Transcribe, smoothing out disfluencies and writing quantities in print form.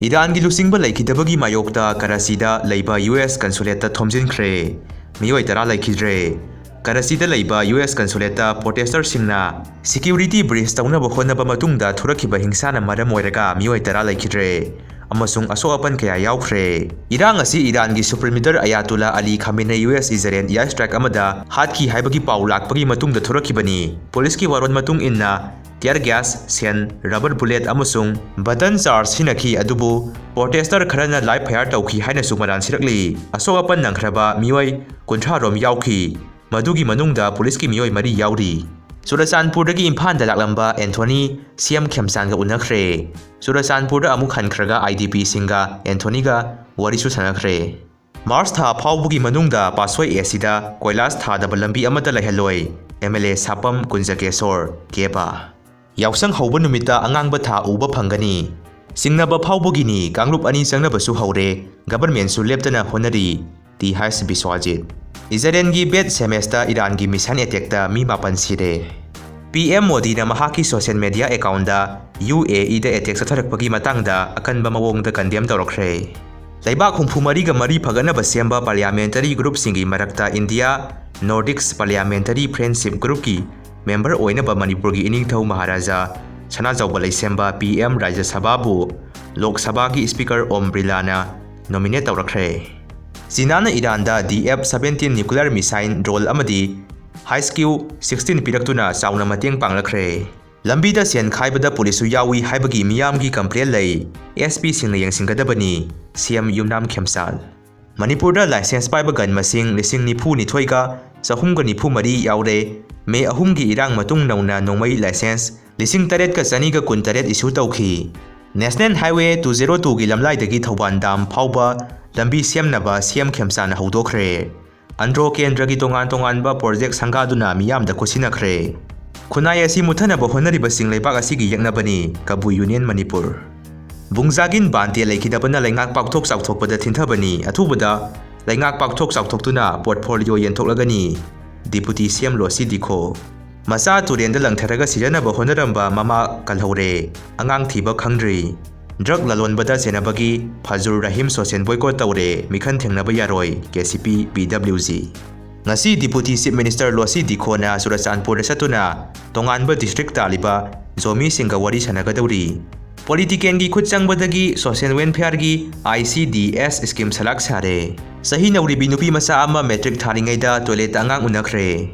Irangi Luchingba Leikhidabagi mayokta Karasida leiba US Consulate thomjinkhre mioi tara leikhidre Karasida leiba US Consulate protester singna security breach taunaba honaba matungda thurakhiba hingsana maram oiraga mioi tara leikhidre amasung asoapan kaya yaukhre Irang asi Irangi Supreme Leader Ayatollah Ali Khamenei US Israel air strike amada hatkhi haibagi pau lakpagi matungda thurakhibani police ki waron matung inna tear gas, sen, rubber bullet amusung button charge hinaki adubu protester kharana live fire tauki haina sumaran sirakli asoapan nangkhraba mioi kunthra rom yauki madugi manungda police ki mioi mari yauri Surasanpurdagi Imphal da laklamba Anthony CM Khemsanga Unakhre Surasanpurda amuk hankhraga IDP singa Anthony ga warisu sanakhre Mars tha phawbugi manungda pasoi asida koilas tha da balambi amada laheloi MLA Sapam Kunjakesor Keba Yausang hauba numita angangba tha uba phangani singnaba phawbugini kanglup ani changnabasu haure government su leptana honari ti has biswajit Israelgi bet semester Irangi mission attack da mi mapan sire PM Modi na mahaki social media account da UAE da attack sa tharakpagi matangda akanba mawong da condemn tawrokre Laibak humphumari ga mari phagana basemba parliamentary group singi marakta India Nordics Parliamentary Friendship Group ki member oinaba Manipur gi iningthau Maharaja Sanajawba Leisemba PM Rajya Sabha bu Lok Sabha gi Speaker Om Birlana nominate tawrakre Sinana Iranda DF-17 nuclear missile roll amadi high skill 16 piraktuna sauna mateng panglakre lambida sen khaibada polisu yawi haibagi miyamgi complaint lei SP singna yengsinggadabani CM Yumnam Khemsal Manipurda license paiba gun masing lising nipu ni thoika sahumga nipu mari yaure me ahumgi irang matung nauna nongmai license lising taret ka sani ga kun taret issue tawkhi National Highway 202 gi lamlai dagi Thauban Dam phauba lambi semnaba CM Khemsana hodokre Andro Kendragi tongan ba project sangaduna miyamda kosinakhre Khunai asi muthanaba honariba singlepak asigi yaknabani Kabu Union Manipur Bungjagin Bante Leikhidabana Leingak Pakthok Chauthokpada Thinthabani athubada Leingak Pakthok Chauthoktuna portfolio yenthoklagani Deputy CM Losi Dikho Masa Turenda Langtharaga Sijanaba honaramba mama kalhore angang thiba khangdri drug lalonbada senabagi Fazur Rahim social boycott tawre mikhan thengnaba yaroi KCP BWG ngasi Deputy Chief Minister Losi Dikho na Surasanpur satuna tonganba district taliba Zomi singa wari sanagadawri politician gi khutchangbadagi social welfare gi ICDS scheme salak sare sahi nawribi nupi masa ama Matric Tharigeida toilet Angang Unakhre